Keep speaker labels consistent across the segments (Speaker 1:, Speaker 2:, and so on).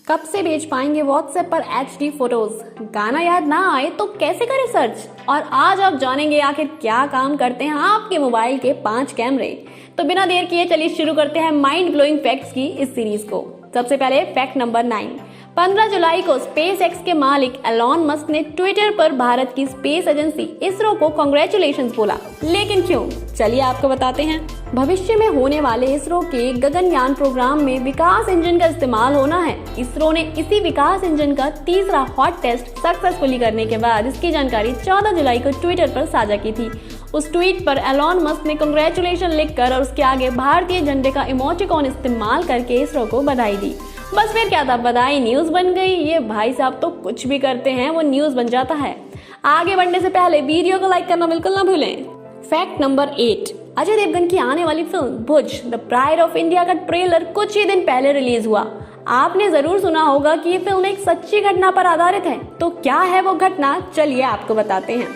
Speaker 1: कब से भेज पाएंगे व्हाट्सएप पर HD फोटोज? गाना याद ना आए तो कैसे करें सर्च? और आज आप जानेंगे आखिर क्या काम करते हैं आपके मोबाइल के 5 कैमरे। तो बिना देर किए चलिए शुरू करते हैं माइंड ब्लोइंग फैक्ट्स की इस सीरीज को। सबसे पहले फैक्ट नंबर 9। 15 जुलाई को स्पेस एक्स के मालिक एलॉन मस्क ने ट्विटर पर भारत की स्पेस एजेंसी इसरो को कांग्रेचुलेशंस बोला। लेकिन क्यों? चलिए आपको बताते हैं। भविष्य में होने वाले इसरो के गगनयान प्रोग्राम में विकास इंजन का इस्तेमाल होना है। इसरो ने इसी विकास इंजन का तीसरा हॉट टेस्ट सक्सेसफुली करने के बाद इसकी जानकारी 14 जुलाई को ट्विटर पर साझा की थी। उस ट्वीट पर एलॉन मस्क ने कांग्रेचुलेशन लिखकर और उसके आगे भारतीय झंडे का इमोटिकॉन इस्तेमाल करके इसरो को बधाई दी। बस फिर क्या था, बधाई न्यूज बन गई। ये भाई साहब तो कुछ भी करते हैं वो न्यूज बन जाता है। आगे बढ़ने से पहले वीडियो को लाइक करना बिल्कुल ना भूलें। Fact number 8। अजय देवगन की आने वाली film Bhuj the pride of India का ट्रेलर कुछ ही दिन पहले रिलीज हुआ। आपने जरूर सुना होगा कि ये फिल्म एक सच्ची घटना पर आधारित है। तो क्या है वो घटना, चलिए आपको बताते हैं।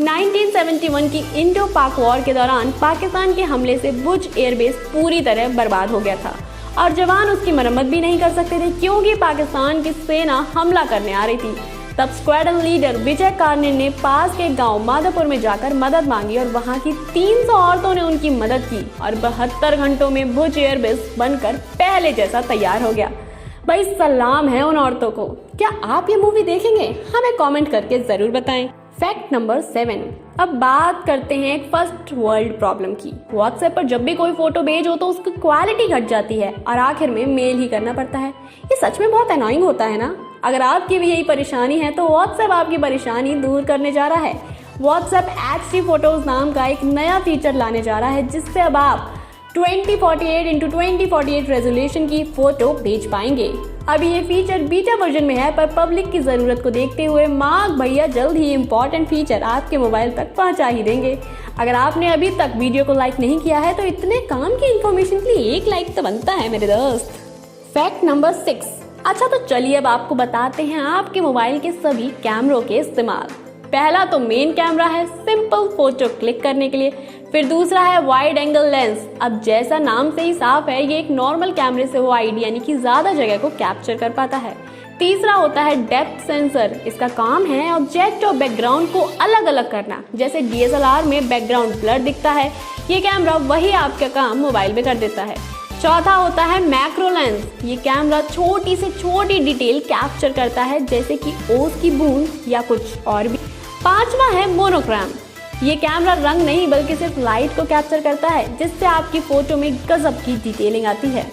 Speaker 1: 1971 की इंडो पाक वॉर के दौरान पाकिस्तान के हमले से भुज एयरबेस पूरी तरह बर्बाद हो गया था और जवान उसकी मरम्मत भी नहीं कर सकते थे क्योंकि पाकिस्तान की सेना हमला करने आ रही थी। तब स्क्वाड्रन लीडर विजय कार्निल ने पास के गांव माधोपुर में जाकर मदद मांगी और वहां की 300 औरतों ने उनकी मदद की और 72 घंटों में भुज एयरबेस बनकर पहले जैसा तैयार हो गया। भाई सलाम है उन औरतों को। क्या आप ये मूवी देखेंगे? हमें कमेंट करके जरूर बताएं। Fact number 7। अब बात करते हैं एक फर्स्ट वर्ल्ड प्रॉब्लम की। व्हाट्सएप पर जब भी कोई फोटो भेजो तो उसकी क्वालिटी घट जाती है और आखिर में मेल ही करना पड़ता है। ये सच में बहुत अनोइंग होता है ना। अगर आपकी भी यही परेशानी है तो व्हाट्सएप आपकी परेशानी दूर करने जा रहा है। व्हाट्सएप HD फोटोज नाम का एक नया फीचर लाने जा रहा है जिससे अब आप 2048x2048 रेजोल्यूशन की फोटो भेज पाएंगे। अभी ये फीचर बीटा वर्जन में है पर पब्लिक की जरूरत को देखते हुए मार्क भैया जल्द ही इम्पोर्टेंट फीचर आपके मोबाइल तक पहुंचा ही देंगे। अगर आपने अभी तक वीडियो को लाइक नहीं किया है तो इतने काम की इन्फॉर्मेशन के लिए एक लाइक तो बनता है मेरे दोस्त। Fact number 6। अच्छा तो चलिए अब आपको बताते हैं आपके मोबाइल के सभी कैमरों के इस्तेमाल। पहला तो मेन कैमरा है सिंपल फोटो क्लिक करने के लिए। फिर दूसरा है वाइड एंगल लेंस। अब जैसा नाम से ही साफ है ये एक नॉर्मल कैमरे से वाइड यानी कि ज्यादा जगह को कैप्चर कर पाता है। तीसरा होता है डेप्थ सेंसर। इसका काम है ऑब्जेक्ट और बैकग्राउंड को अलग अलग करना। जैसे DSLR में बैकग्राउंड ब्लर दिखता है, ये कैमरा वही आपका काम मोबाइल में कर देता है। चौथा होता है मैक्रो लेंस। ये कैमरा छोटी से छोटी डिटेल कैप्चर करता है जैसे कि ओस की बूंद या कुछ और भी। पांचवा है मोनोक्रोम। ये कैमरा रंग नहीं बल्कि सिर्फ लाइट को कैप्चर करता है जिससे आपकी फोटो में गजब की डिटेलिंग आती है।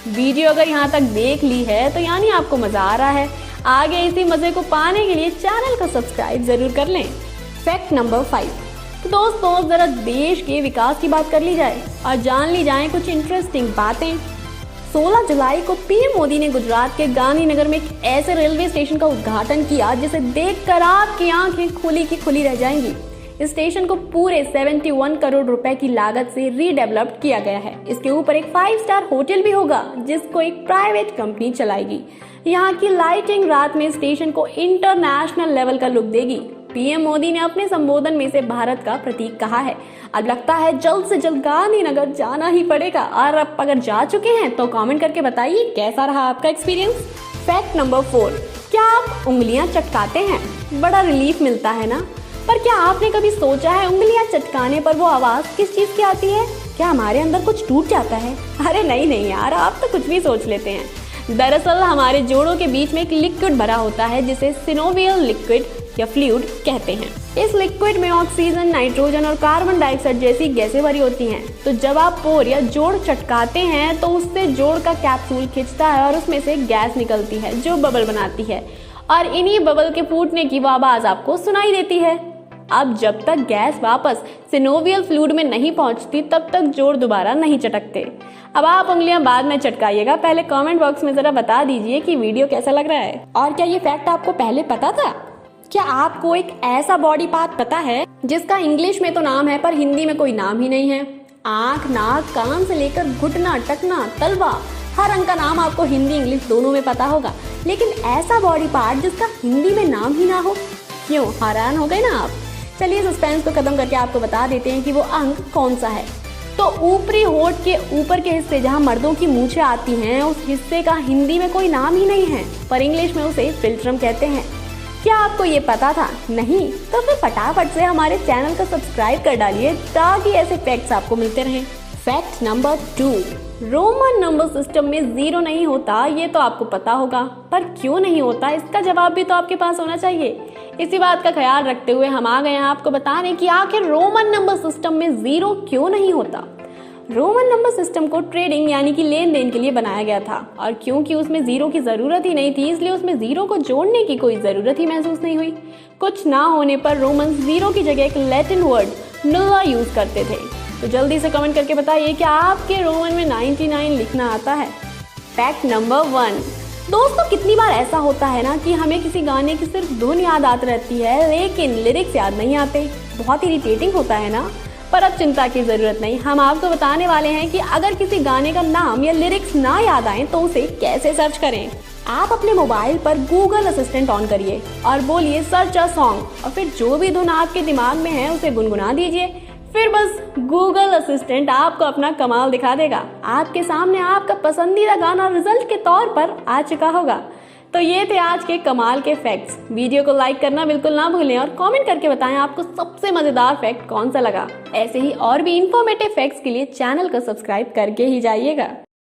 Speaker 1: वीडियो अगर यहाँ तक देख ली है तो यानी आपको मजा आ रहा है। आगे इसी मजे को पाने के लिए चैनल को सब्सक्राइब जरूर कर लें। Fact number 5। तो दोस्तों जरा देश के विकास की बात कर ली जाए और जान ली जाए कुछ इंटरेस्टिंग बातें। 16 जुलाई को PM मोदी ने गुजरात के गांधीनगर में एक ऐसे रेलवे स्टेशन का उद्घाटन किया जिसे देखकर आपकी आंखें खुली की खुली रह जाएंगी। इस स्टेशन को पूरे 71 करोड़ रुपए की लागत से रीडेवलप्ड किया गया है। इसके ऊपर एक 5 स्टार होटल भी होगा जिसको एक प्राइवेट कंपनी चलाएगी। यहाँ की लाइटिंग रात में स्टेशन को इंटरनेशनल लेवल का लुक देगी। PM मोदी ने अपने संबोधन में से भारत का प्रतीक कहा है। अब लगता है जल्द से जल्द गांधीनगर जाना ही पड़ेगा और अब अगर जा चुके हैं तो कमेंट करके बताइए कैसा रहा आपका एक्सपीरियंस। Fact number 4। क्या आप उंगलियां चटकाते हैं? बड़ा रिलीफ मिलता है ना। पर क्या आपने कभी सोचा है उंगलियां चटकाने पर वो आवाज किस चीज की आती है? क्या हमारे अंदर कुछ टूट जाता है? अरे नहीं यार, आप तो कुछ भी सोच लेते हैं। दरअसल हमारे जोड़ों के बीच में एक लिक्विड भरा होता है जिसे सिनोवियल लिक्विड या फ्लूइड कहते हैं। इस लिक्विड में ऑक्सीजन, नाइट्रोजन और कार्बन डाइऑक्साइड जैसी गैसें भरी होती हैं। तो जब आप पोर या जोड़ चटकाते हैं तो उससे जोड़ का कैप्सूल खिंचता है और उसमें से गैस निकलती है जो बबल बनाती है और इन्हीं बबल के फूटने की वो आवाज आपको सुनाई देती है। अब जब तक गैस वापस सिनोवियल फ्लूइड में नहीं पहुंचती तब तक जोड़ दोबारा नहीं चटकते। अब आप उंगलियां बाद में चटकाइएगा। पहले कमेंट बॉक्स में जरा बता दीजिए कि वीडियो कैसा लग रहा है। और क्या ये फैक्ट आपको पहले पता था? क्या आपको एक ऐसा बॉडी पार्ट पता है जिसका इंग्लिश में तो नाम है पर हिंदी में कोई नाम ही नहीं है? आंख, नाक, कान से लेकर घुटना, टखना, तलवा, हर अंग का नाम आपको हिंदी इंग्लिश दोनों में पता होगा, लेकिन ऐसा बॉडी पार्ट जिसका हिंदी में नाम ही ना हो। क्यों हैरान हो गए ना आप? चलिए सस्पेंस को खत्म करके आपको बता देते हैं कि वो अंग कौन सा है। तो ऊपरी होठ के ऊपर के हिस्से जहाँ मर्दों की मूछें आती हैं, उस हिस्से का हिंदी में कोई नाम ही नहीं है, पर इंग्लिश में उसे फिल्ट्रम कहते हैं। क्या आपको ये पता था? नहीं? तो फिर फटाफट से हमारे चैनल को सब्सक्राइब कर डालिए ताकि ऐसे फैक्ट्स आपको मिलते रहें। Fact number 2, Roman number system में 0 नहीं होता, ये तो आपको पता होगा, पर क्यों नहीं होता इसका जवाब भी तो आपके पास होना चाहिए। इसी बात का ख्याल रखते हुए हम आ गए हैं आपको बताने कि आखिर रोमन नंबर सिस्टम में 0 क्यों नहीं होता। रोमन नंबर सिस्टम को ट्रेडिंग यानी कि लेन देन के लिए बनाया गया था, और क्योंकि उसमें 0 की जरूरत ही नहीं थी, इसलिए उसमें 0 को जोड़ने की कोई जरूरत ही महसूस नहीं हुई। कुछ ना होने पर रोमन 0 की जगह एक लैटिन वर्ड नुल्ला यूज करते थे। तो जल्दी से कमेंट करके बताइए कि आपके रोमन में 99 लिखना आता है। फैक्ट नंबर 1, दोस्तों कितनी बार ऐसा होता है ना कि हमें किसी गाने की सिर्फ धुन याद आती रहती है लेकिन लिरिक्स याद नहीं आते। बहुत इरिटेटिंग होता है ना, पर अब चिंता की जरूरत नहीं। हम आपको बताने वाले हैं कि अगर किसी गाने का नाम या लिरिक्स ना याद आए तो उसे कैसे सर्च करें। आप अपने मोबाइल पर गूगल असिस्टेंट ऑन करिए और बोलिए सर्च अ सॉन्ग, और फिर जो भी धुन आपके दिमाग में है उसे गुनगुना दीजिए। फिर बस गूगल असिस्टेंट आपको अपना कमाल दिखा देगा। आपके सामने आपका पसंदीदा गाना रिजल्ट के तौर पर आ चुका होगा। तो ये थे आज के कमाल के फैक्ट्स। वीडियो को लाइक करना बिल्कुल ना भूलें और कमेंट करके बताएं आपको सबसे मजेदार फैक्ट कौन सा लगा। ऐसे ही और भी इंफॉर्मेटिव फैक्ट्स के लिए चैनल को सब्सक्राइब करके ही जाइएगा।